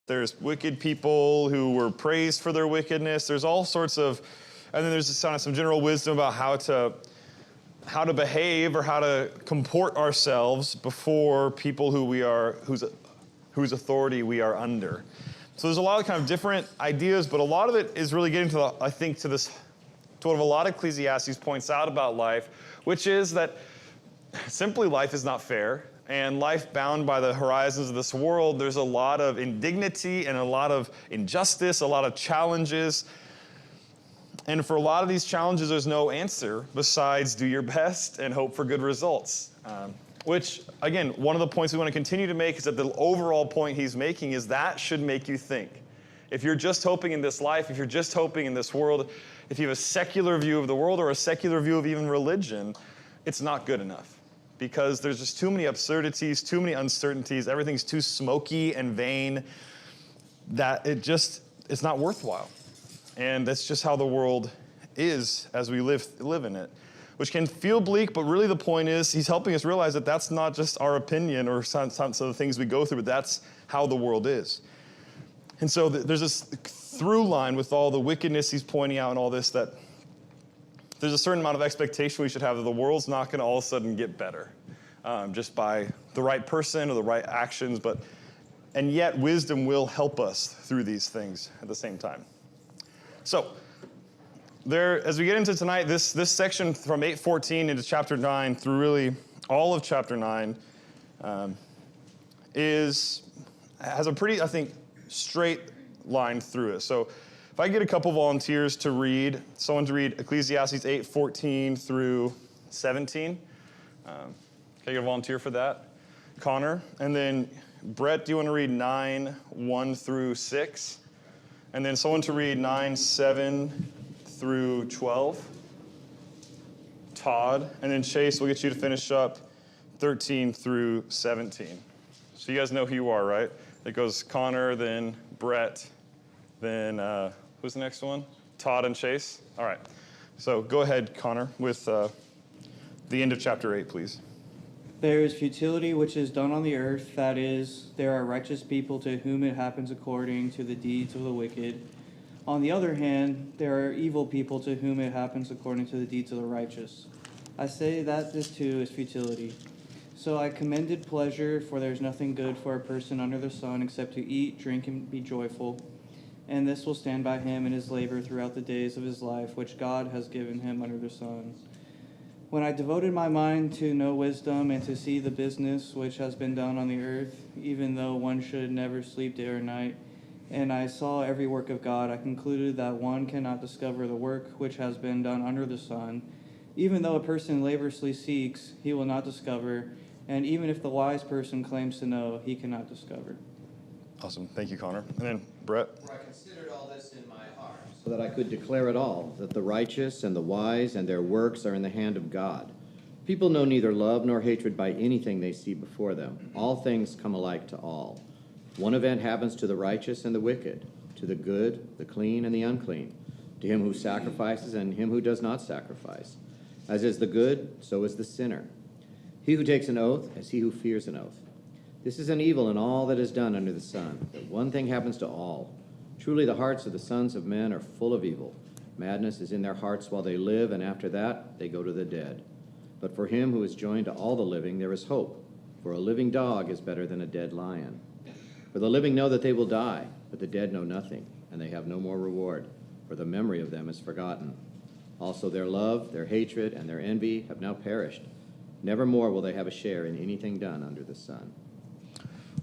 There's wicked people who were praised for their wickedness. There's all sorts of, and then there's some general wisdom about how to behave or how to comport ourselves before people who we are, whose authority we are under. So there's a lot of kind of different ideas, but a lot of it is really getting to what a lot of Ecclesiastes points out about life, which is that simply life is not fair. And life bound by the horizons of this world, there's a lot of indignity and a lot of injustice, a lot of challenges. And for a lot of these challenges, there's no answer besides do your best and hope for good results. Which, again, one of the points we want to continue to make is that the overall point he's making is that should make you think. If you're just hoping in this life, if you're just hoping in this world, if you have a secular view of the world or a secular view of even religion, it's not good enough. Because there's just too many absurdities, too many uncertainties, everything's too smoky and vain that it's not worthwhile. And that's just how the world is as we live in it, which can feel bleak, but really the point is he's helping us realize that that's not just our opinion or some of the things we go through, but that's how the world is. And so there's this through line with all the wickedness he's pointing out and all this, that there's a certain amount of expectation we should have that the world's not going to all of a sudden get better just by the right person or the right actions, and yet wisdom will help us through these things at the same time. So as we get into tonight, this section from 8:14 into chapter 9 through really all of chapter 9 has a pretty, I think, straight line through it. So if I get a couple volunteers someone to read Ecclesiastes 8:14 through 17. Can I get a volunteer for that? Connor. And then Brett, do you want to read 9:1 through 6? And then someone to read 9:7 through 12. Todd. And then Chase, we'll get you to finish up 13 through 17. So you guys know who you are, right? It goes Connor, then Brett, then who's the next one? Todd and Chase? All right. So go ahead, Connor, with the end of chapter 8, please. There is futility which is done on the earth, that is, there are righteous people to whom it happens according to the deeds of the wicked. On the other hand, there are evil people to whom it happens according to the deeds of the righteous. I say that this too is futility. So I commended pleasure, for there is nothing good for a person under the sun except to eat, drink, and be joyful. And this will stand by him in his labor throughout the days of his life, which God has given him under the sun. When I devoted my mind to know wisdom and to see the business which has been done on the earth, even though one should never sleep day or night, and I saw every work of God, I concluded that one cannot discover the work which has been done under the sun. Even though a person laboriously seeks, he will not discover, and even if the wise person claims to know, he cannot discover. Awesome. Thank you, Connor. And then Brett. For I considered all this in my heart, so that I could declare it all, that the righteous and the wise and their works are in the hand of God. People know neither love nor hatred by anything they see before them. All things come alike to all. One event happens to the righteous and the wicked, to the good, the clean, and the unclean, to him who sacrifices and him who does not sacrifice. As is the good, so is the sinner. He who takes an oath, as he who fears an oath. This is an evil in all that is done under the sun, that one thing happens to all. Truly the hearts of the sons of men are full of evil. Madness is in their hearts while they live, and after that they go to the dead. But for him who is joined to all the living, there is hope. For a living dog is better than a dead lion. For the living know that they will die, but the dead know nothing, and they have no more reward, for the memory of them is forgotten. Also their love, their hatred, and their envy have now perished. Never more will they have a share in anything done under the sun.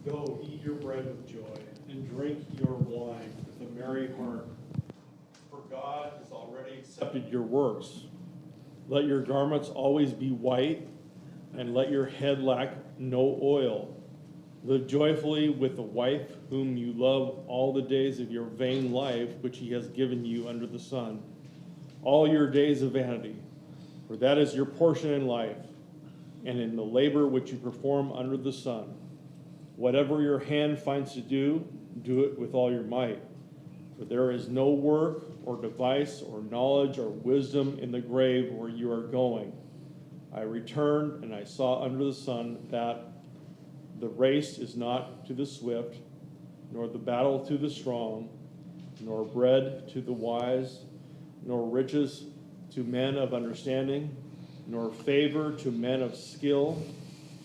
Go, eat your bread with joy, and drink your wine with a merry heart. For God has already accepted your works. Let your garments always be white, and let your head lack no oil. Live joyfully with the wife whom you love all the days of your vain life, which he has given you under the sun. All your days of vanity, for that is your portion in life, and in the labor which you perform under the sun. Whatever your hand finds to do, do it with all your might. For there is no work or device or knowledge or wisdom in the grave where you are going. I returned, and I saw under the sun that the race is not to the swift, nor the battle to the strong, nor bread to the wise, nor riches to men of understanding, nor favor to men of skill,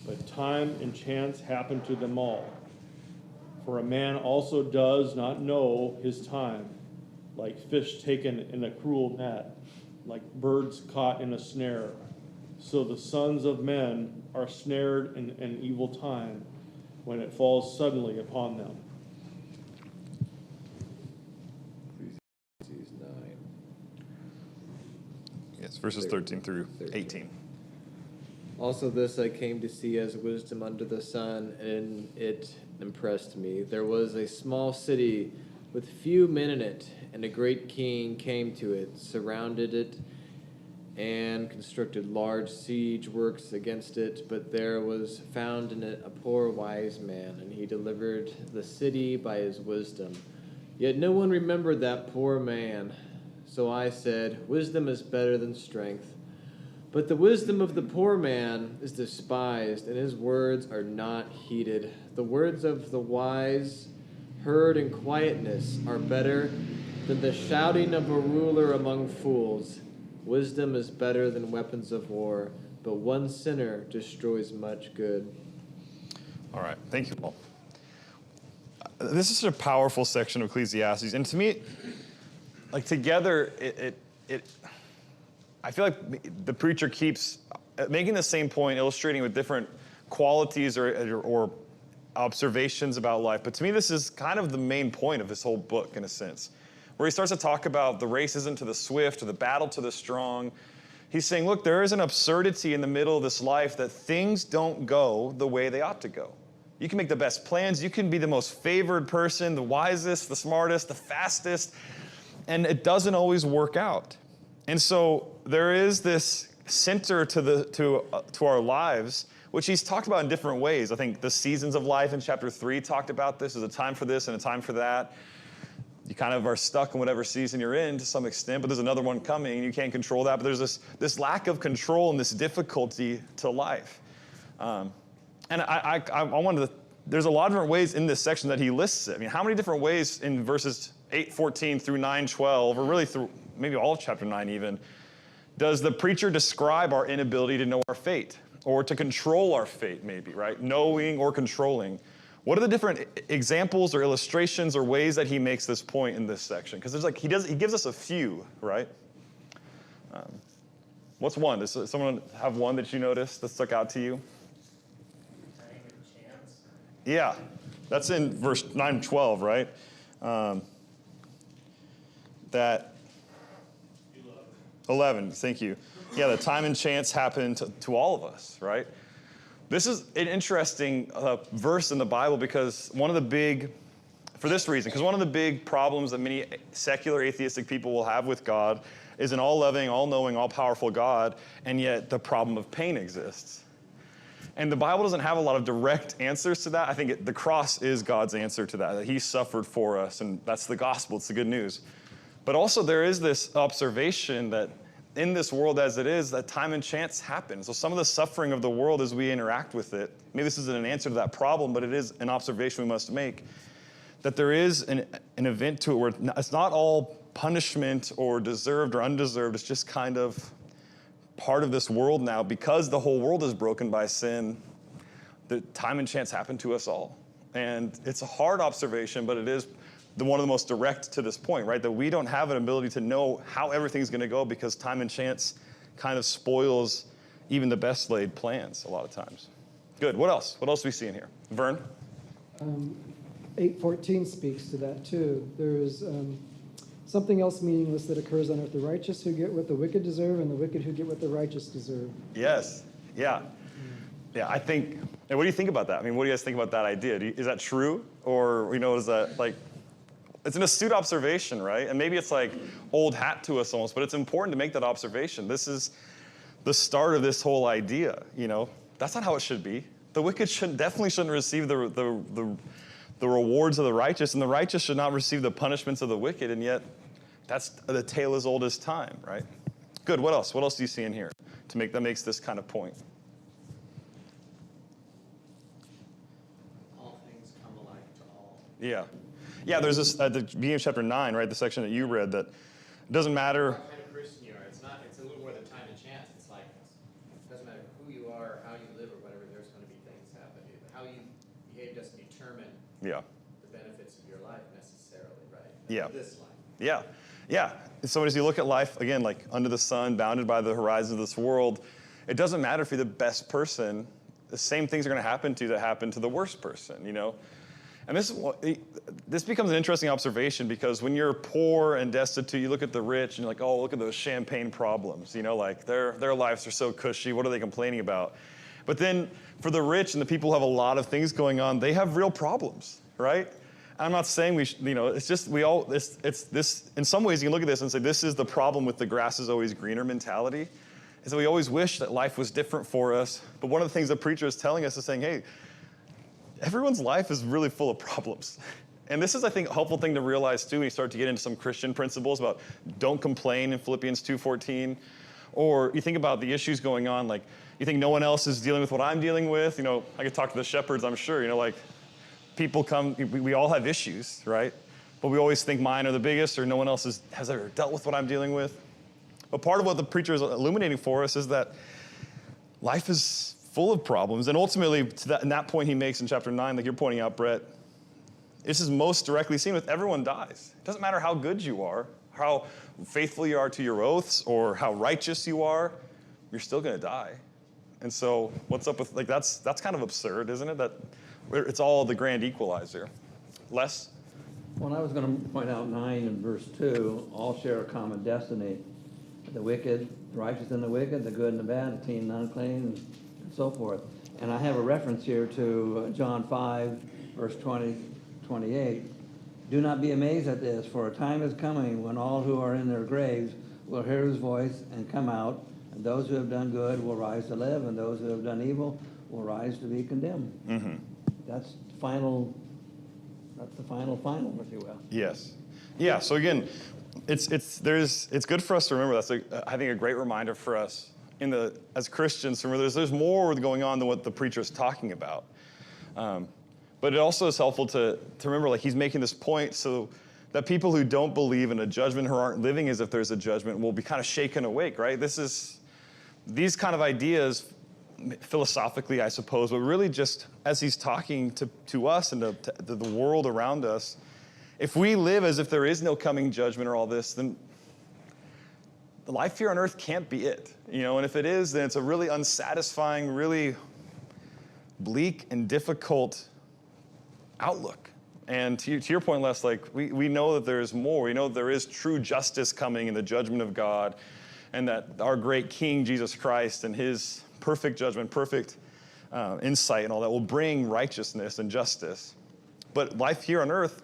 but time and chance happen to them all. For a man also does not know his time, like fish taken in a cruel net, like birds caught in a snare. So the sons of men are snared in an evil time, when it falls suddenly upon them. Ecclesiastes 9. Yes, verses 13 through 18. Also this I came to see as wisdom under the sun, and it impressed me. There was a small city with few men in it, and a great king came to it, surrounded it, and constructed large siege works against it. But there was found in it a poor wise man, and he delivered the city by his wisdom. Yet no one remembered that poor man. So I said, wisdom is better than strength. But the wisdom of the poor man is despised, and his words are not heeded. The words of the wise, heard in quietness, are better than the shouting of a ruler among fools. Wisdom is better than weapons of war, but one sinner destroys much good. All right, thank you, Paul. This is such a powerful section of Ecclesiastes, and to me, like together, I feel like the preacher keeps making the same point, illustrating with different qualities or observations about life. But to me, this is kind of the main point of this whole book, in a sense, where he starts to talk about the race isn't to the swift or the battle to the strong. He's saying, look, there is an absurdity in the middle of this life that things don't go the way they ought to go. You can make the best plans. You can be the most favored person, the wisest, the smartest, the fastest, and it doesn't always work out. And so there is this center to our lives, which he's talked about in different ways. I think the seasons of life in chapter 3 talked about this. There's a time for this and a time for that. You kind of are stuck in whatever season you're in to some extent, but there's another one coming, and you can't control that. But there's this lack of control and this difficulty to life. And I wanted to, there's a lot of different ways in this section that he lists it. I mean, how many different ways in verses 8:14 through 9:12, or really through maybe all of chapter 9 even, does the preacher describe our inability to know our fate or to control our fate, maybe, right? Knowing or controlling. What are the different examples or illustrations or ways that he makes this point in this section? Because there's like he gives us a few, right? What's one? Does someone have one that you noticed that stuck out to you? Time and chance. Yeah, that's in verse 9:12, right? That 11, thank you. Yeah, the time and chance happen to all of us, right? This is an interesting verse in the Bible because one of the big problems that many secular atheistic people will have with God is an all-loving, all-knowing, all-powerful God, and yet the problem of pain exists. And the Bible doesn't have a lot of direct answers to that. I think the cross is God's answer to that he suffered for us, and that's the gospel. It's the good news. But also there is this observation that in this world as it is, that time and chance happen. So some of the suffering of the world as we interact with it, maybe this isn't an answer to that problem, but it is an observation we must make, that there is an event to it where it's not all punishment or deserved or undeserved. It's just kind of part of this world now. Because the whole world is broken by sin, the time and chance happen to us all. And it's a hard observation, but it is one of the most direct to this point, right? That we don't have an ability to know how everything's going to go because time and chance kind of spoils even the best laid plans a lot of times. Good. What else? What else do we see in here? Vern? 8:14 speaks to that too. There is something else meaningless that occurs on earth. The righteous who get what the wicked deserve, and the wicked who get what the righteous deserve. Yes. Yeah. Yeah, I think, and what do you think about that? I mean, what do you guys think about that idea? Is that true? Or, is that like, it's an astute observation, right? And maybe it's like old hat to us almost, but it's important to make that observation. This is the start of this whole idea, That's not how it should be. The wicked definitely shouldn't receive the rewards of the righteous, and the righteous should not receive the punishments of the wicked, and yet that's the tale as old as time, right? Good. What else? What else do you see in here that makes this kind of point? All things come alike to all. Yeah. Yeah, there's this, at the beginning of chapter 9, right, the section that you read, that it doesn't matter. What kind of Christian you are. It's a little more than time and chance. It's like, it doesn't matter who you are, or how you live, or whatever, there's going to be things happen to you. But how you behave doesn't determine Yeah. the benefits of your life necessarily, right? Yeah. This life. Yeah. Yeah. And so as you look at life, again, like under the sun, bounded by the horizon of this world, it doesn't matter if you're the best person. The same things are going to happen to you that happen to the worst person, you know? And this becomes an interesting observation, because when you're poor and destitute, you look at the rich and you're like, oh, look at those champagne problems, you know, like their lives are so cushy. What are they complaining about? But then for the rich and the people who have a lot of things going on, they have real problems, right? I'm not saying we should, you know, it's just it's this, in some ways you can look at this and say, this is the problem with the grass is always greener mentality, is that we always wish that life was different for us. But one of the things the preacher is telling us is saying, hey, everyone's life is really full of problems. And this is, I think, a helpful thing to realize, too, when you start to get into some Christian principles about don't complain in Philippians 2:14. Or you think about the issues going on, like you think no one else is dealing with what I'm dealing with. You know, I could talk to the shepherds, I'm sure, you know, like people come, we all have issues, right? But we always think mine are the biggest, or no one else has ever dealt with what I'm dealing with. But part of what the preacher is illuminating for us is that life is full of problems. And ultimately, in that point he makes in chapter 9, like you're pointing out, Brett, this is most directly seen with everyone dies. It doesn't matter how good you are, how faithful you are to your oaths, or how righteous you are, you're still going to die. And so what's up with, like, that's kind of absurd, isn't it? That it's all the grand equalizer. Les? Well, I was going to point out 9 and verse 2, all share a common destiny. The wicked, the righteous and the wicked, the good and the bad, the clean and unclean, and so forth. And I have a reference here to John 5, verse 28. Do not be amazed at this, for a time is coming when all who are in their graves will hear his voice and come out, and those who have done good will rise to live, and those who have done evil will rise to be condemned. Mm-hmm. That's the final, if you will. Yes. Yeah, so again, it's good for us to remember. That's, I think, a great reminder for us as Christians to remember there's more going on than what the preacher is talking about. But it also is helpful to remember, like, he's making this point so that people who don't believe in a judgment, who aren't living as if there's a judgment, will be kind of shaken awake, right? These kind of ideas, philosophically, I suppose, but really just as he's talking to us and to the world around us, if we live as if there is no coming judgment or all this, then the life here on earth can't be it. You know, and if it is, then it's a really unsatisfying, really bleak and difficult outlook. And to your point, Les, like we know that there is more. We know that there is true justice coming in the judgment of God, and that our great King, Jesus Christ, and his perfect judgment, perfect insight and all that will bring righteousness and justice. But life here on earth,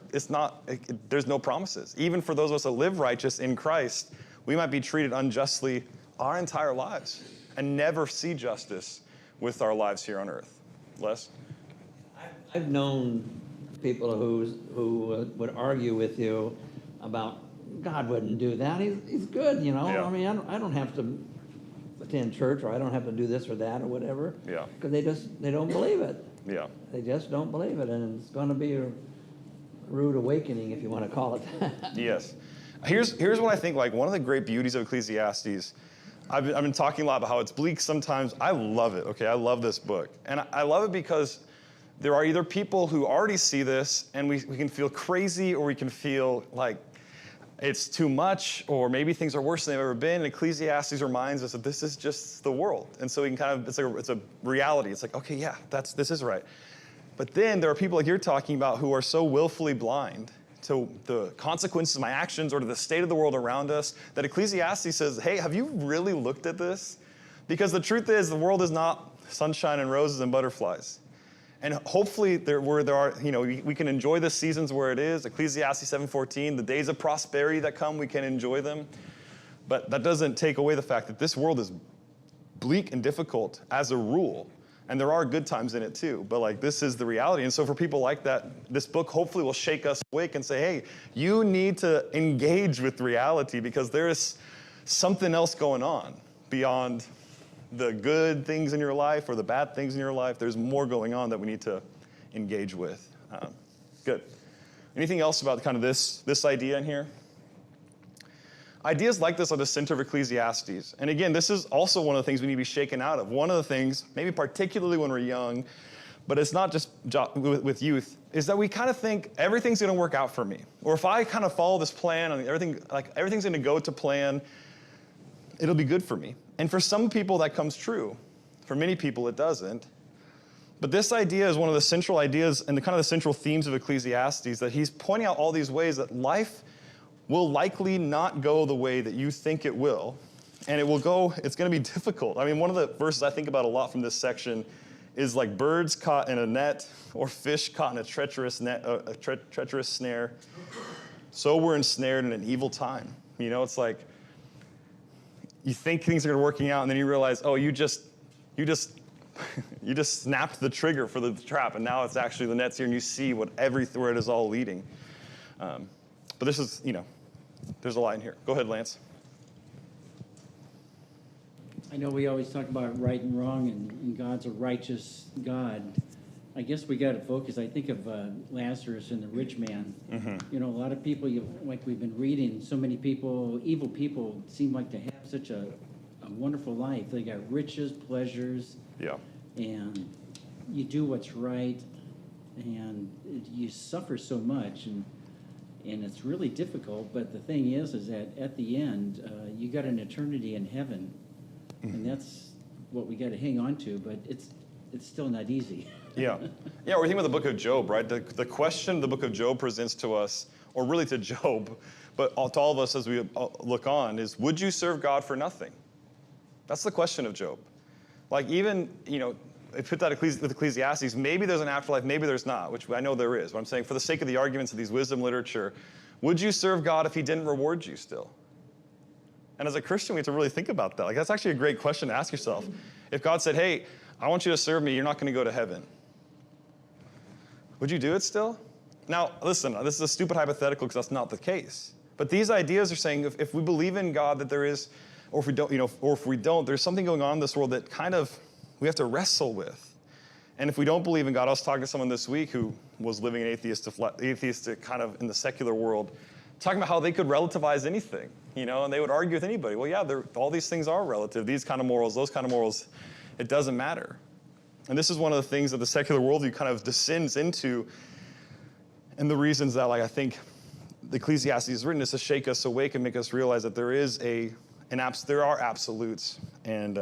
there's no promises. Even for those of us that live righteous in Christ, we might be treated unjustly our entire lives and never see justice with our lives here on earth. Les? I've known people who would argue with you about God wouldn't do that. He's good, you know. Yeah. I mean, I don't have to attend church, or I don't have to do this or that or whatever. Yeah. Because they don't believe it. Yeah. They just don't believe it, and it's going to be a rude awakening, if you want to call it that. Yes. Here's what I think, like, one of the great beauties of Ecclesiastes. I've been talking a lot about how it's bleak sometimes. I love it, okay? I love this book. And I love it because there are either people who already see this, and we can feel crazy, or we can feel like it's too much, or maybe things are worse than they've ever been. And Ecclesiastes reminds us that this is just the world. And so we can kind of, it's a reality. It's like, okay, yeah, this is right. But then there are people like you're talking about who are so willfully blind to the consequences of my actions or to the state of the world around us that Ecclesiastes says, hey, have you really looked at this? Because the truth is, the world is not sunshine and roses and butterflies. And hopefully we can enjoy the seasons where it is. Ecclesiastes 7:14, the days of prosperity that come, we can enjoy them. But that doesn't take away the fact that this world is bleak and difficult as a rule. And there are good times in it too. But like, this is the reality. And so for people like that, this book hopefully will shake us awake and say, hey, you need to engage with reality, because there is something else going on beyond the good things in your life or the bad things in your life. There's more going on that we need to engage with. Good. Anything else about kind of this idea in here? Ideas like this are the center of Ecclesiastes. And again, this is also one of the things we need to be shaken out of. One of the things, maybe particularly when we're young, but it's not just with youth, is that we kind of think everything's going to work out for me. Or if I kind of follow this plan and everything's going to go to plan, it'll be good for me. And for some people that comes true. For many people it doesn't. But this idea is one of the central ideas and the kind of the central themes of Ecclesiastes, that he's pointing out all these ways that life will likely not go the way that you think it will. And it's going to be difficult. I mean, one of the verses I think about a lot from this section is like birds caught in a net or fish caught in a treacherous net, treacherous snare. So we're ensnared in an evil time. You know, it's like you think things are going to working out, and then you realize, oh, you just snapped the trigger for the trap, and now it's actually the net's here, and you see where it is all leading. But this is, there's a lot in here. Go ahead, Lance. I know we always talk about right and wrong, and God's a righteous God. I guess we got to focus. I think of Lazarus and the rich man. Mm-hmm. A lot of people, like we've been reading, so many people, evil people, seem like to have such a wonderful life. They got riches, pleasures, and you do what's right, and you suffer so much, and it's really difficult. But the thing is that at the end, you got an eternity in heaven. And that's what we got to hang on to, but it's still not easy. We're thinking about the book of Job, right? The question the book of Job presents to us, or really to Job, but to all of us as we look on, is would you serve God for nothing? That's the question of Job. Like even, I put that with Ecclesiastes, maybe there's an afterlife, maybe there's not, which I know there is. But I'm saying for the sake of the arguments of these wisdom literature, would you serve God if he didn't reward you still? And as a Christian, we have to really think about that. Like, that's actually a great question to ask yourself. If God said, hey, I want you to serve me, you're not going to go to heaven, would you do it still? Now, listen, this is a stupid hypothetical because that's not the case. But these ideas are saying if we believe in God that there is, or if we don't, there's something going on in this world that kind of we have to wrestle with. And if we don't believe in God, I was talking to someone this week who was living an atheistic kind of in the secular world, talking about how they could relativize anything, and they would argue with anybody. Well, yeah, all these things are relative. These kind of morals, those kind of morals, it doesn't matter. And this is one of the things that the secular worldview kind of descends into, and the reasons that, I think the Ecclesiastes is written is to shake us awake and make us realize that there is there are absolutes, and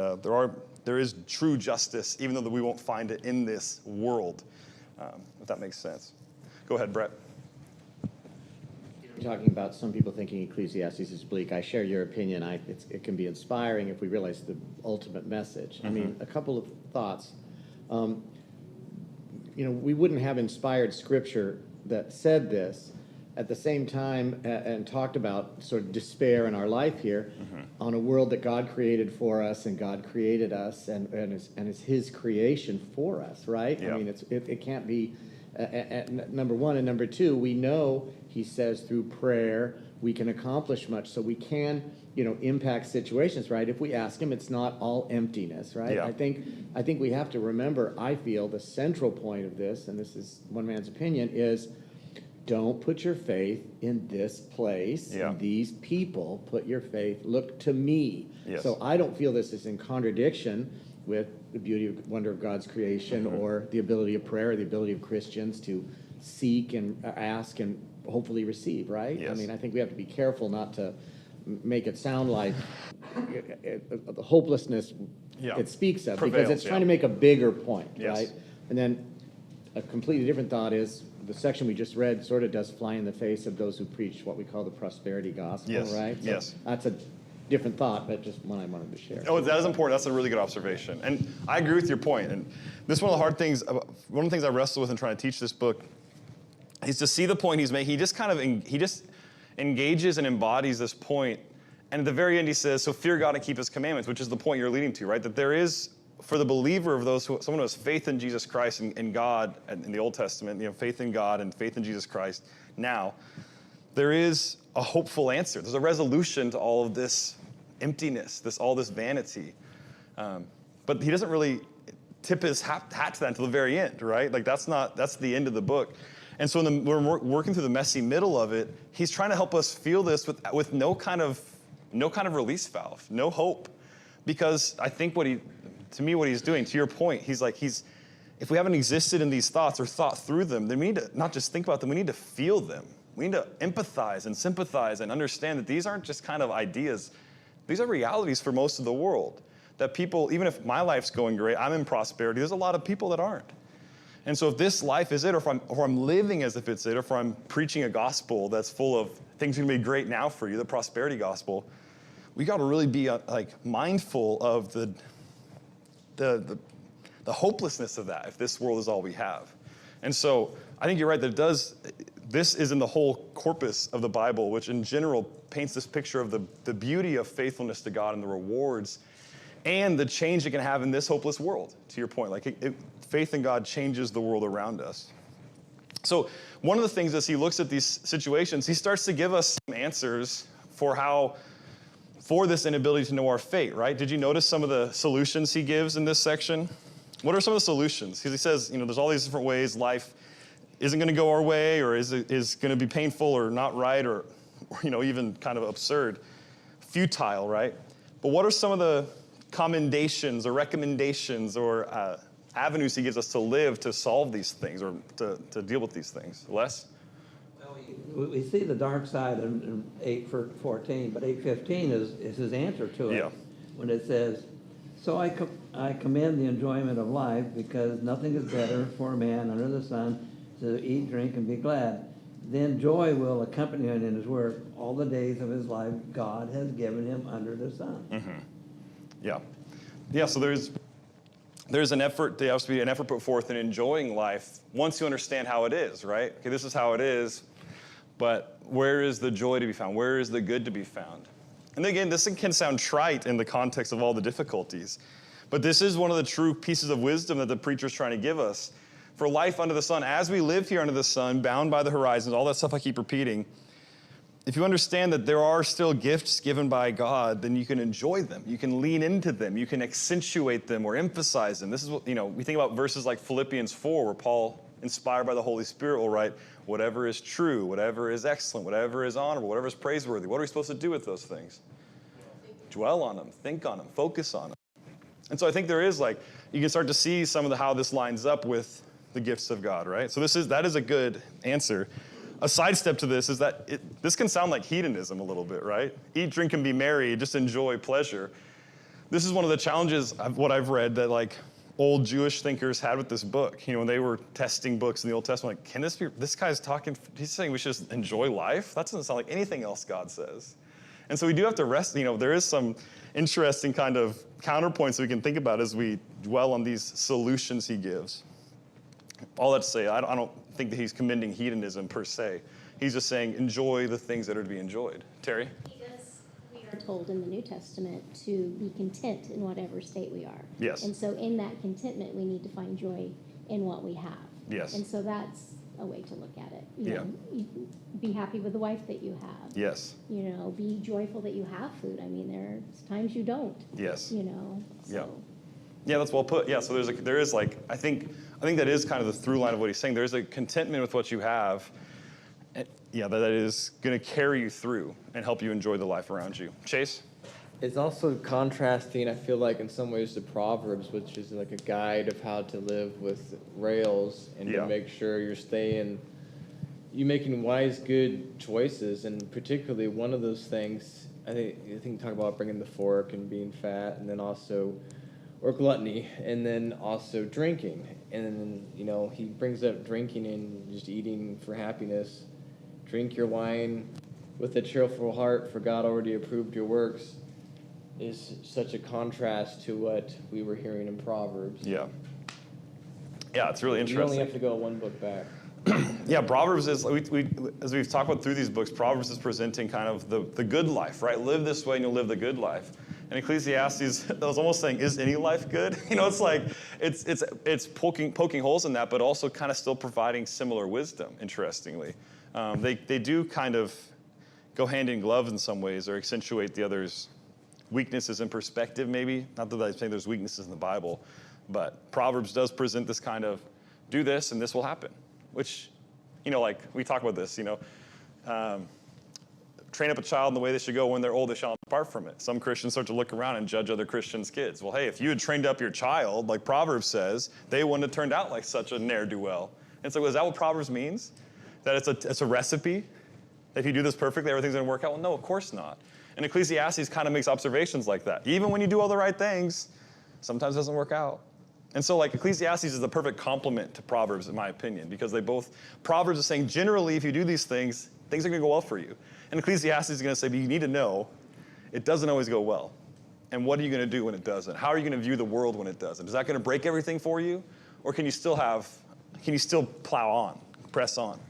there is true justice, even though we won't find it in this world. If that makes sense. Go ahead, Brett. You're talking about some people thinking Ecclesiastes is bleak. I share your opinion. It can be inspiring if we realize the ultimate message. Mm-hmm. I mean, a couple of thoughts. We wouldn't have inspired scripture that said this at the same time and talked about sort of despair in our life here on a world that God created for us, and God created us and is his creation for us, right? Yeah. I mean, it can't be, number one. And number two, we know he says through prayer we can accomplish much, so we can, impact situations, right? If we ask him, it's not all emptiness, right? Yeah. I think we have to remember, I feel the central point of this, and this is one man's opinion, is don't put your faith in this place, in these people. Put your faith, look to me. Yes. So I don't feel this is in contradiction with the beauty and wonder of God's creation, or the ability of prayer, or the ability of Christians to seek and ask and hopefully receive, right? Yes. I mean, I think we have to be careful not to make it sound like the hopelessness it speaks of, prevails, because it's trying to make a bigger point, right? And then a completely different thought is the section we just read sort of does fly in the face of those who preach what we call the prosperity gospel, right? So that's a different thought, but just one I wanted to share. Oh, that is important. That's a really good observation. And I agree with your point. And this is one of the hard things, one of the things I wrestle with in trying to teach this book is to see the point he's making. He just engages and embodies this point. And at the very end he says, so fear God and keep his commandments, which is the point you're leading to, right? That there is, for the believer of someone who has faith in Jesus Christ and God, in the Old Testament, faith in God and faith in Jesus Christ now, there is a hopeful answer. There's a resolution to all of this emptiness, all this vanity. But he doesn't really tip his hat to that until the very end, right? Like that's the end of the book. And so when we're working through the messy middle of it, he's trying to help us feel this with no kind of release valve, no hope. Because I think what he's doing, to your point, if we haven't existed in these thoughts or thought through them, then we need to not just think about them, we need to feel them. We need to empathize and sympathize and understand that these aren't just kind of ideas. These are realities for most of the world. That people, even if my life's going great, I'm in prosperity, there's a lot of people that aren't. And so if this life is it, or if I'm living as if it's it, or if I'm preaching a gospel that's full of things are going to be great now for you, the prosperity gospel, we got to really be mindful of the hopelessness of that if this world is all we have. And so I think you're right that this is in the whole corpus of the Bible, which in general paints this picture of the beauty of faithfulness to God and the rewards and the change it can have in this hopeless world, to your point. Faith in God changes the world around us. So one of the things as he looks at these situations, he starts to give us some answers for this inability to know our fate, right? Did you notice some of the solutions he gives in this section? What are some of the solutions? Because he says, there's all these different ways life isn't going to go our way, or is going to be painful or not right, or even kind of absurd, futile, right? But what are some of the commendations or recommendations or avenues he gives us to live to solve these things or to deal with these things? Les? Well, we see the dark side in 8:14, but 8:15 is his answer to it. Yeah. When it says, so I commend the enjoyment of life, because nothing is better for a man under the sun to eat, drink, and be glad. Then joy will accompany him in his work all the days of his life God has given him under the sun. Mm-hmm. Yeah, so there's an effort, there has to be an effort put forth in enjoying life once you understand how it is, right? Okay, this is how it is, but where is the joy to be found? Where is the good to be found? And again, this can sound trite in the context of all the difficulties, but this is one of the true pieces of wisdom that the preacher's trying to give us. For life under the sun, as we live here under the sun, bound by the horizons, all that stuff I keep repeating, if you understand that there are still gifts given by God, then you can enjoy them. You can lean into them. You can accentuate them or emphasize them. This is what, we think about verses like Philippians 4, where Paul, inspired by the Holy Spirit, will write, whatever is true, whatever is excellent, whatever is honorable, whatever is praiseworthy. What are we supposed to do with those things? Dwell on them, think on them, focus on them. And so I think there is you can start to see some of how this lines up with the gifts of God, right? So that is a good answer. A sidestep to this is that this can sound like hedonism a little bit, right? Eat, drink, and be merry, just enjoy pleasure. This is one of the challenges of what I've read that old Jewish thinkers had with this book. when they were testing books in the Old Testament, can this guy's talking, he's saying we should just enjoy life? That doesn't sound like anything else God says. And so we do have to rest, there is some interesting kind of counterpoints that we can think about as we dwell on these solutions he gives. All that to say, I don't think that he's commending hedonism per se. He's just saying enjoy the things that are to be enjoyed. Terry? We are told in the New Testament to be content in whatever state we are. Yes. And so in that contentment, we need to find joy in what we have. Yes. And so that's a way to look at it. Yeah. Be happy with the wife that you have. Yes. Be joyful that you have food. There's times you don't. Yes. So. Yeah, that's well put. Yeah, so I think that is kind of the through line of what he's saying. There's a contentment with what you have, that is going to carry you through and help you enjoy the life around you. Chase? It's also contrasting, I feel like, in some ways to Proverbs, which is like a guide of how to live with rails and to make sure you're making wise, good choices. And particularly one of those things, I think talk about bringing the fork and being fat, and then also, or gluttony, and then also drinking. And then, he brings up drinking and just eating for happiness. Drink your wine with a cheerful heart, for God already approved your works, is such a contrast to what we were hearing in Proverbs. Yeah, it's really interesting. You only have to go one book back. Yeah, Proverbs is, as we've talked about through these books, Proverbs is presenting kind of the good life, right? Live this way and you'll live the good life. And Ecclesiastes, I was almost saying, is any life good? It's poking holes in that, but also kind of still providing similar wisdom, interestingly. They do kind of go hand in glove in some ways, or accentuate the other's weaknesses in perspective, maybe. Not that I say there's weaknesses in the Bible, but Proverbs does present this kind of, do this and this will happen, which Like we talk about this, train up a child in the way they should go. When they're old, they shall not depart from it. Some Christians start to look around and judge other Christians' kids. Well, hey, if you had trained up your child, like Proverbs says, they wouldn't have turned out like such a ne'er-do-well. And so is that what Proverbs means? That it's a recipe? If you do this perfectly, everything's going to work out? Well, no, of course not. And Ecclesiastes kind of makes observations like that. Even when you do all the right things, sometimes it doesn't work out. And so Ecclesiastes is the perfect complement to Proverbs, in my opinion, because Proverbs is saying generally if you do these things are going to go well for you. And Ecclesiastes is going to say, but you need to know it doesn't always go well. And what are you going to do when it doesn't? How are you going to view the world when it doesn't? Is that going to break everything for you? Or can you still plow on, press on?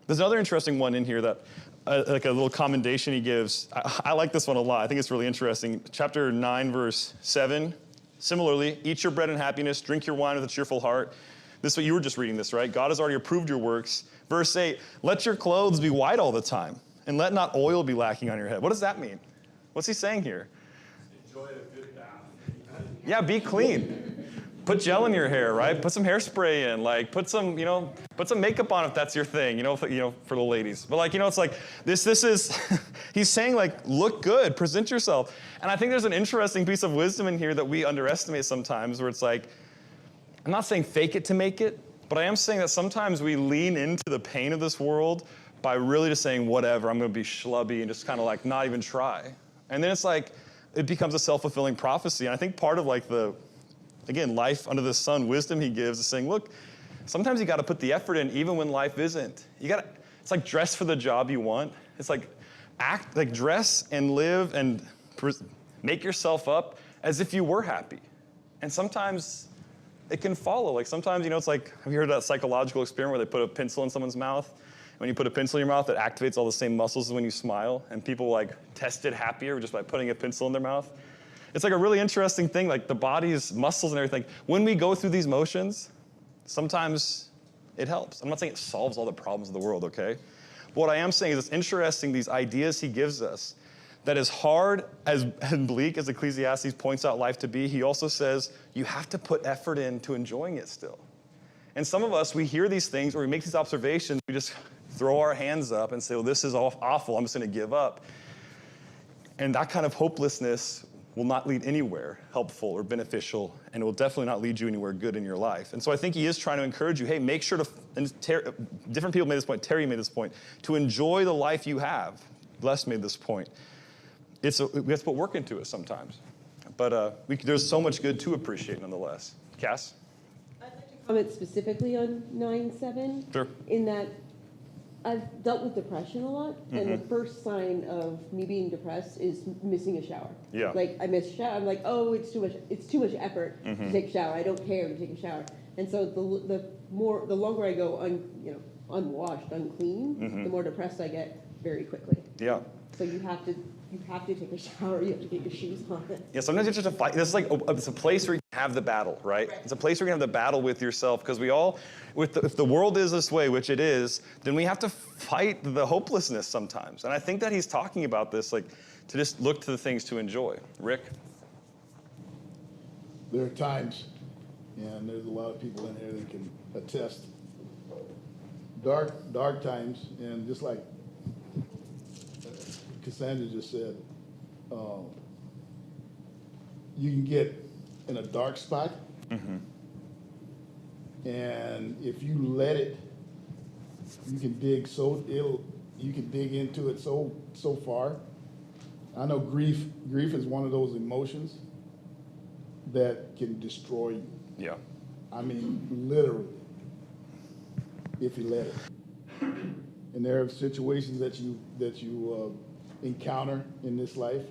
There's another interesting one in here that, a little commendation he gives. I like this one a lot. I think it's really interesting. Chapter 9, verse 7. Similarly, eat your bread in happiness, drink your wine with a cheerful heart. This is what you were just reading this, right? God has already approved your works. Verse 8, let your clothes be white all the time, and let not oil be lacking on your head. What does that mean? What's he saying here? Enjoy a good bath. Yeah, be clean. Put gel in your hair, right? Put some hairspray in. Put some makeup on if that's your thing, for the ladies. But it's this is, he's saying look good, present yourself. And I think there's an interesting piece of wisdom in here that we underestimate sometimes where it's I'm not saying fake it to make it, but I am saying that sometimes we lean into the pain of this world by really just saying, whatever, I'm going to be schlubby and just kind of not even try. And then it's it becomes a self-fulfilling prophecy. And I think part of again, life under the sun, wisdom he gives is saying, look, sometimes you got to put the effort in even when life isn't. It's dress for the job you want. It's dress and live and make yourself up as if you were happy. And sometimes it can follow. Sometimes, have you heard of that psychological experiment where they put a pencil in someone's mouth? When you put a pencil in your mouth, it activates all the same muscles as when you smile. And people tested happier just by putting a pencil in their mouth. It's a really interesting thing, the body's muscles and everything. When we go through these motions, sometimes it helps. I'm not saying it solves all the problems of the world, okay? But what I am saying is it's interesting, these ideas he gives us, that as hard and bleak as Ecclesiastes points out life to be, he also says you have to put effort into enjoying it still. And some of us, we hear these things or we make these observations, we just throw our hands up and say, well, this is awful, I'm just going to give up. And that kind of hopelessness will not lead anywhere helpful or beneficial, and it will definitely not lead you anywhere good in your life. And so I think he is trying to encourage you, hey, make sure to, different people made this point, Terry made this point, to enjoy the life you have. Les made this point. We have to put work into it sometimes. But there's so much good to appreciate nonetheless. Cass? I'd like to comment specifically on 9:7. Sure. In that I've dealt with depression a lot, and the first sign of me being depressed is missing a shower. Yeah. I miss a shower. I'm oh, it's too much effort to take a shower. I don't care to take a shower. And so the longer I go unwashed, unclean, the more depressed I get very quickly. Yeah. So you have to take a shower. You have to get your shoes on. Yeah, sometimes it's just a fight. This is it's a place where you can have the battle, right? It's a place where you can have the battle with yourself, because we all, if the world is this way, which it is, then we have to fight the hopelessness sometimes. And I think that he's talking about this, to just look to the things to enjoy. Rick? There are times, and there's a lot of people in here that can attest, dark times, and just like Cassandra just said, you can get in a dark spot, and if you let it, you can dig into it so far. I know grief is one of those emotions that can destroy you. Yeah. I mean, literally, if you let it. And there are situations that you encounter in this life,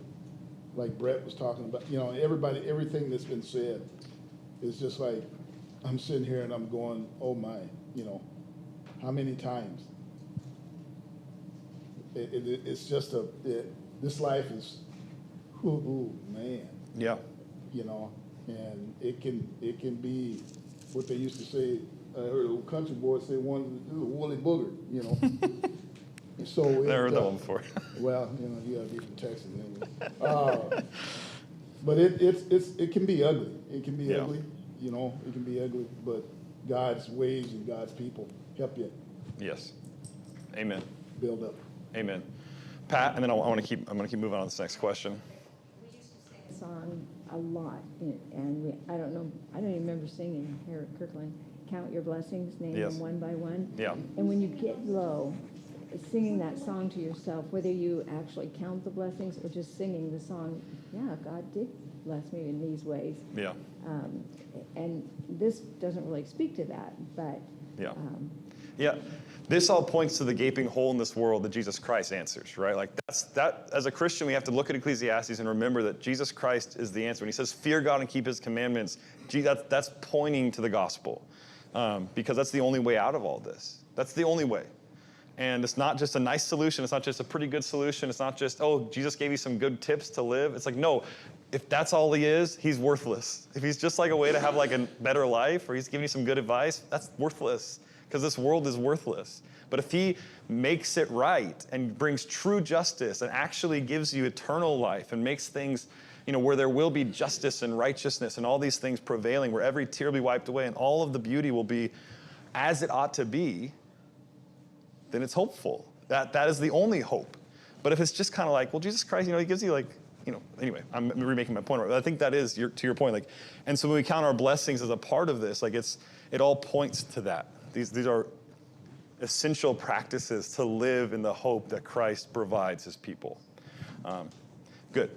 like Brett was talking about. Everything that's been said is just I'm sitting here and I'm going, oh my, how many times? It's just this life is, ooh, man. Yeah. And it can be what they used to say. I heard a little country boy say one is a woolly booger, So Never heard that one before. Well, you gotta be from Texas anyway. But it can be ugly. It can be ugly. It can be ugly. But God's ways and God's people help you Yes. Amen. build up. Amen. Pat, and then I'm going to keep moving on to this next question. We used to sing a song a lot, and I don't even remember singing here at Kirkland, Count Your Blessings, name Yes. them one by one. Yeah. And when you get low, singing that song to yourself, whether you actually count the blessings or just singing the song, yeah, God did bless me in these ways. Yeah. And this doesn't really speak to that, but Yeah. Yeah. This all points to the gaping hole in this world that Jesus Christ answers, right? Like that. As a Christian, we have to look at Ecclesiastes and remember that Jesus Christ is the answer. When he says, fear God and keep his commandments, that's pointing to the gospel, because that's the only way out of all this. That's the only way. And it's not just a nice solution. It's not just a pretty good solution. It's not just, oh, Jesus gave you some good tips to live. It's like, no, if that's all he is, he's worthless. If he's just like a way to have like a better life, or he's giving you some good advice, that's worthless, because this world is worthless. But if he makes it right and brings true justice and actually gives you eternal life and makes things, where there will be justice and righteousness and all these things prevailing, where every tear will be wiped away and all of the beauty will be as it ought to be, then it's hopeful. That is the only hope. But if it's just kind of like, well, Jesus Christ, he gives you like, anyway, I'm remaking my point. But I think that is to your point. Like, and so when we count our blessings as a part of this, like it all points to that. These are essential practices to live in the hope that Christ provides his people. Good.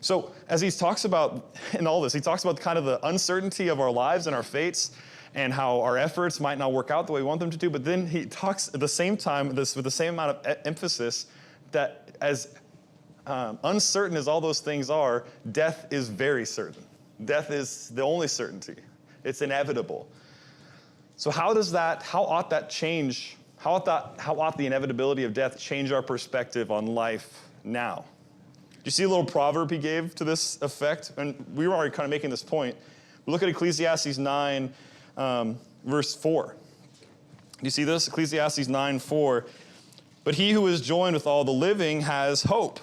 So as he talks about in all this, he talks about kind of the uncertainty of our lives and our fates, and how our efforts might not work out the way we want them to do. But then he talks at the same time, with the same amount of emphasis, that as uncertain as all those things are, death is very certain. Death is the only certainty. It's inevitable. So how ought that change? How ought the inevitability of death change our perspective on life now? Do you see a little proverb he gave to this effect? And we were already kind of making this point. Look at Ecclesiastes 9, verse 4. Do you see this? Ecclesiastes 9:4. But he who is joined with all the living has hope.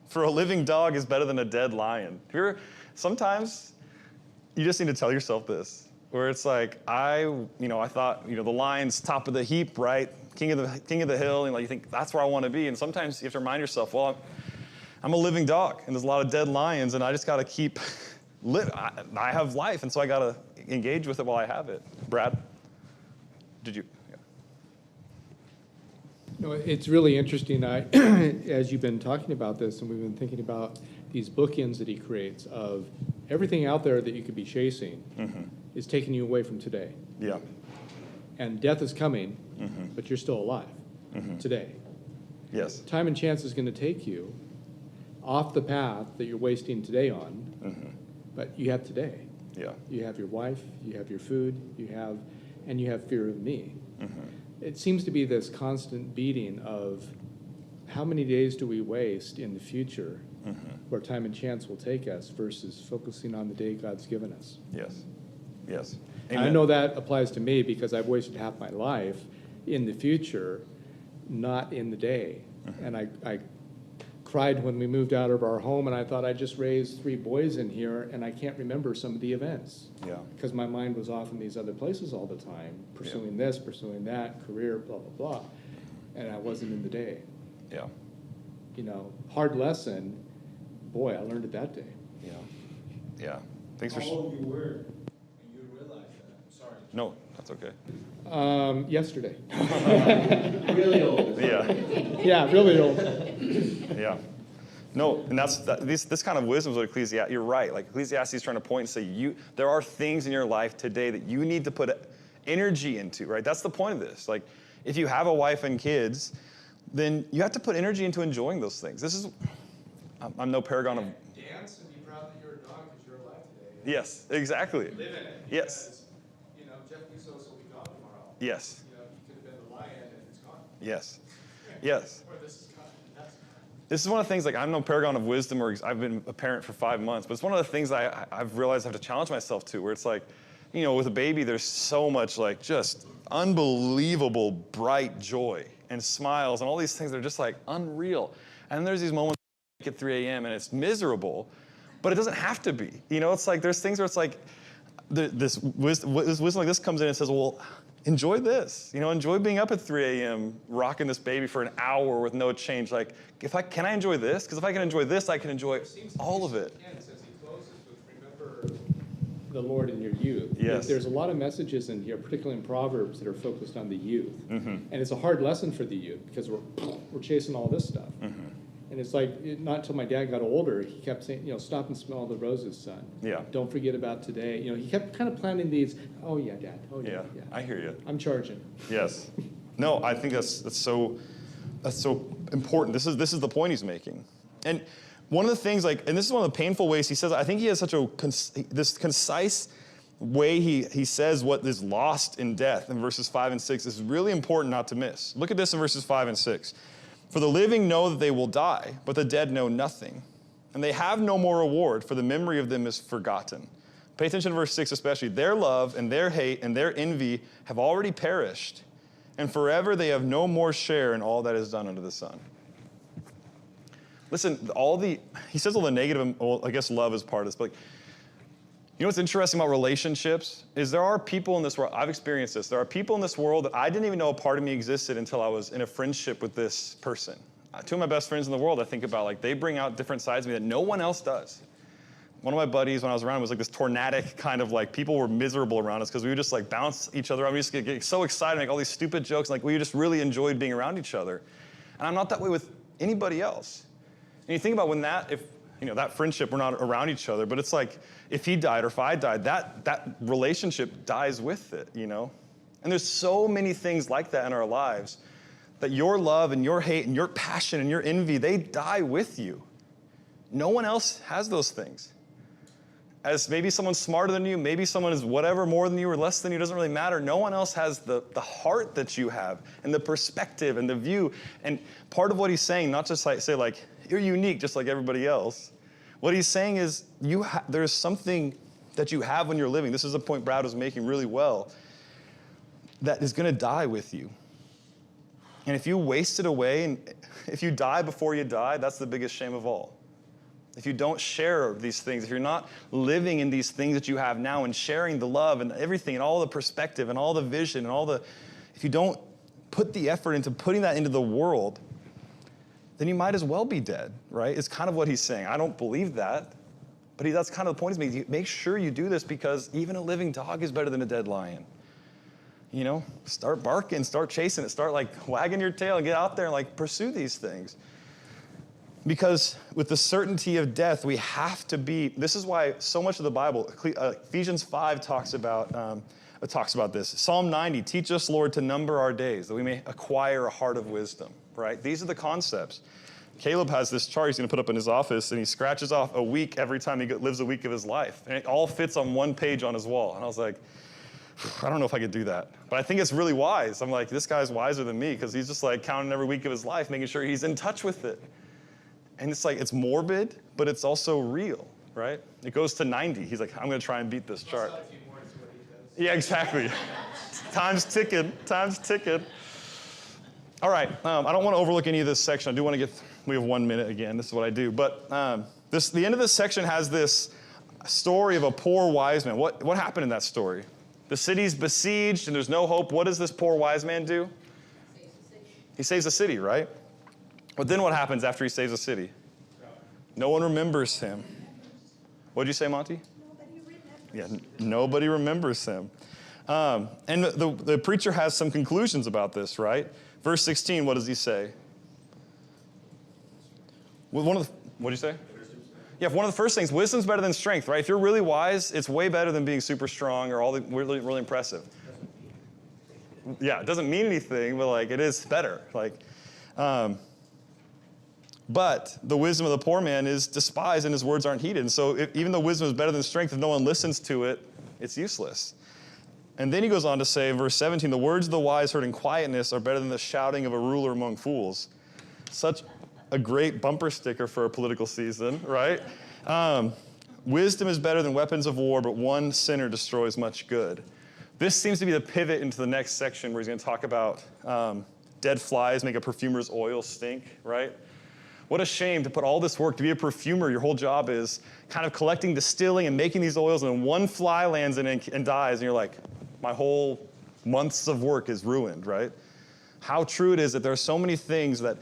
For a living dog is better than a dead lion. Sometimes you just need to tell yourself this, where it's like, I thought, the lion's top of the heap, right? King of the hill, and you think that's where I want to be. And sometimes you have to remind yourself, well, I'm a living dog, and there's a lot of dead lions, and I just got to keep I have life, and so I got to engage with it while I have it. Brad, did you? Yeah. No, it's really interesting. As you've been talking about this, and we've been thinking about these bookends that he creates of everything out there that you could be chasing is taking you away from today. Yeah. And death is coming, but you're still alive today. Yes. Time and chance is going to take you off the path that you're wasting today on, but you have today. Yeah. You have your wife, you have your food, you have fear of me. It seems to be this constant beating of how many days do we waste in the future where time and chance will take us versus focusing on the day God's given us. Yes. Yes. And I know that applies to me because I've wasted half my life in the future, not in the day. And I cried when we moved out of our home, and I thought I just raised 3 boys in here, and I can't remember some of the events. Yeah. Because my mind was off in these other places all the time, pursuing this, pursuing that, career, blah, blah, blah. And I wasn't in the day. Yeah. Hard lesson. Boy, I learned it that day. Yeah. Yeah. Thanks for. How old you were when you realized that? Sorry. No, that's okay. Yesterday. Really old. Yeah. Yeah, really old. Yeah. No, and this kind of wisdom is what Ecclesiastes. You're right. Like Ecclesiastes is trying to point and say there are things in your life today that you need to put energy into. Right. That's the point of this. Like if you have a wife and kids, then you have to put energy into enjoying those things. I'm no paragon of. Dance and be proud that you're a dog because you're alive today. Yes, exactly. Live in it. Yes. Because, Jeff Bezos will be gone tomorrow. Yes. You could have been the lion and it's gone. Yes. Yes. Or this is gone and that's gone. This is one of the things, like I'm no paragon of wisdom, or I've been a parent for 5 months, but it's one of the things I've realized I have to challenge myself to, where it's like, with a baby, there's so much like just unbelievable bright joy and smiles and all these things that are just like unreal. And then there's these moments at 3 a.m. and it's miserable, but it doesn't have to be. It's like there's things where it's like this wisdom like this comes in and says, well, enjoy this. Enjoy being up at 3 a.m., rocking this baby for an hour with no change. Like, can I enjoy this? Because if I can enjoy this, I can enjoy all of it. The Lord in your youth. Yes. There's a lot of messages in here, particularly in Proverbs, that are focused on the youth. Mm-hmm. And it's a hard lesson for the youth because we're chasing all this stuff. Mm-hmm. And it's like, not until my dad got older, he kept saying, stop and smell the roses, son. Yeah. Don't forget about today. He kept kind of planting these, oh yeah, Dad, oh yeah. I hear you. I'm charging. Yes. No, I think that's so important. This is the point he's making. And one of the things, and this is one of the painful ways he says, I think he has such this concise way he says what is lost in death in verses 5 and 6 is really important not to miss. Look at this in verses 5 and 6. For the living know that they will die, but the dead know nothing. And they have no more reward, for the memory of them is forgotten. Pay attention to verse 6 especially. Their love and their hate and their envy have already perished, and forever they have no more share in all that is done under the sun. Listen, he says all the negative, I guess love is part of this, but what's interesting about relationships is there are people in this world, I've experienced this, there are people in this world that I didn't even know a part of me existed until I was in a friendship with this person. Two of my best friends in the world, I think about, they bring out different sides of me that no one else does. One of my buddies, when I was around, was this tornadic kind of people were miserable around us because we would just bounce each other around. We just get so excited, make all these stupid jokes, we just really enjoyed being around each other. And I'm not that way with anybody else. And you think about when that friendship, we're not around each other, but it's if he died or if I died, that relationship dies with it, And there's so many things like that in our lives that your love and your hate and your passion and your envy, they die with you. No one else has those things. As maybe someone's smarter than you, maybe someone is whatever more than you or less than you, doesn't really matter. No one else has the heart that you have and the perspective and the view. And part of what he's saying, not just say you're unique just like everybody else. What he's saying is there's something that you have when you're living. This is a point Brad was making really well. That is going to die with you. And if you waste it away, and if you die before you die, that's the biggest shame of all. If you don't share these things, if you're not living in these things that you have now and sharing the love and everything and all the perspective and all the vision and if you don't put the effort into putting that into the world, then you might as well be dead, right? It's kind of what he's saying. I don't believe that, but that's kind of the point he's making. Make sure you do this because even a living dog is better than a dead lion. Start barking, start chasing it, start wagging your tail and get out there and pursue these things. Because with the certainty of death, we have to be, this is why so much of the Bible, Ephesians 5 talks about this. Psalm 90, teach us, Lord, to number our days, that we may acquire a heart of wisdom, right? These are the concepts. Caleb has this chart he's going to put up in his office, and he scratches off a week every time he lives a week of his life. And it all fits on one page on his wall. And I was like, I don't know if I could do that. But I think it's really wise. I'm like, this guy's wiser than me because he's just counting every week of his life, making sure he's in touch with it. And it's it's morbid, but it's also real, right? It goes to 90. He's like, I'm going to try and beat this chart. Yeah, exactly. Time's ticking. All right. I don't want to overlook any of this section. I do want to we have 1 minute again. This is what I do. But the end of this section has this story of a poor wise man. What happened in that story? The city's besieged and there's no hope. What does this poor wise man do? He saves the city, right? But then what happens after he saves the city? No one remembers him. What did you say, Monty? Yeah, nobody remembers him. And the preacher has some conclusions about this, right? Verse 16, what does he say? What did you say? Yeah, one of the first things, wisdom's better than strength, right? If you're really wise, it's way better than being super strong or really, really impressive. Yeah, it doesn't mean anything, but it is better. But the wisdom of the poor man is despised and his words aren't heeded. And so even though wisdom is better than strength, if no one listens to it, it's useless. And then he goes on to say, verse 17, the words of the wise heard in quietness are better than the shouting of a ruler among fools. Such a great bumper sticker for a political season, right? Wisdom is better than weapons of war, but one sinner destroys much good. This seems to be the pivot into the next section where he's going to talk about dead flies make a perfumer's oil stink, right? What a shame to put all this work to be a perfumer. Your whole job is kind of collecting, distilling, and making these oils, and then one fly lands in it and dies, and you're like, my whole months of work is ruined, right? How true it is that there are so many things that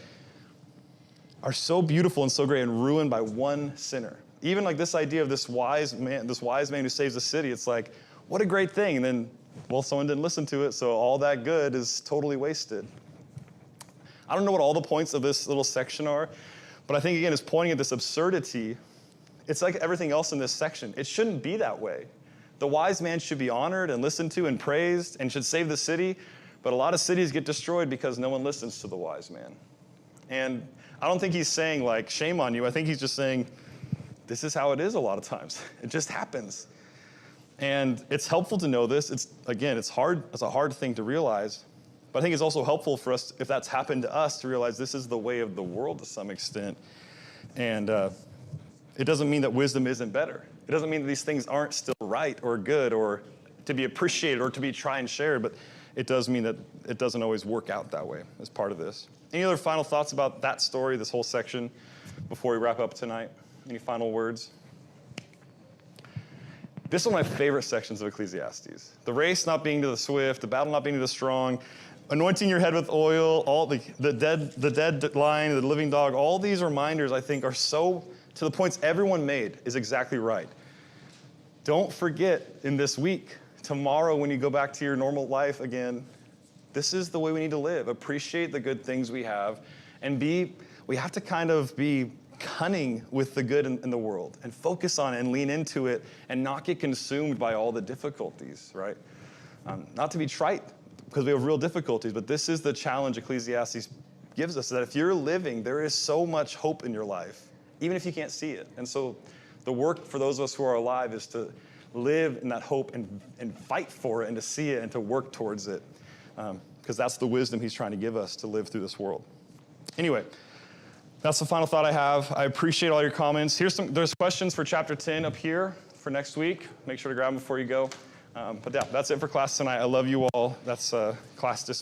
are so beautiful and so great and ruined by one sinner. Even like this idea of this wise man who saves the city, it's like, what a great thing. And then, well, someone didn't listen to it, so all that good is totally wasted. I don't know what all the points of this little section are, but I think, again, it's pointing at this absurdity. It's like everything else in this section. It shouldn't be that way. The wise man should be honored and listened to and praised and should save the city, but a lot of cities get destroyed because no one listens to the wise man. And I don't think he's saying, like, shame on you. I think he's just saying, this is how it is a lot of times. It just happens. And it's helpful to know this. It's hard. It's a hard thing to realize. But I think it's also helpful for us, if that's happened to us, to realize this is the way of the world to some extent. And it doesn't mean that wisdom isn't better. It doesn't mean that these things aren't still right or good or to be appreciated or to be tried and shared, but it does mean that it doesn't always work out that way as part of this. Any other final thoughts about that story, this whole section, before we wrap up tonight? Any final words? This is one of my favorite sections of Ecclesiastes. The race not being to the swift, the battle not being to the strong, anointing your head with oil, all the dead lion, the living dog, all these reminders, I think, are so, to the points everyone made, is exactly right. Don't forget in this week, tomorrow when you go back to your normal life again, this is the way we need to live. Appreciate the good things we have, and we have to kind of be cunning with the good in the world and focus on it and lean into it and not get consumed by all the difficulties, right? Not to be trite, because we have real difficulties, but this is the challenge Ecclesiastes gives us, that if you're living, there is so much hope in your life, even if you can't see it. And so the work for those of us who are alive is to live in that hope and fight for it and to see it and to work towards it, because that's the wisdom he's trying to give us to live through this world. Anyway, that's the final thought I have. I appreciate all your comments. There's questions for chapter 10 up here for next week. Make sure to grab them before you go. But yeah, that's it for class tonight. I love you all. That's class dismissed.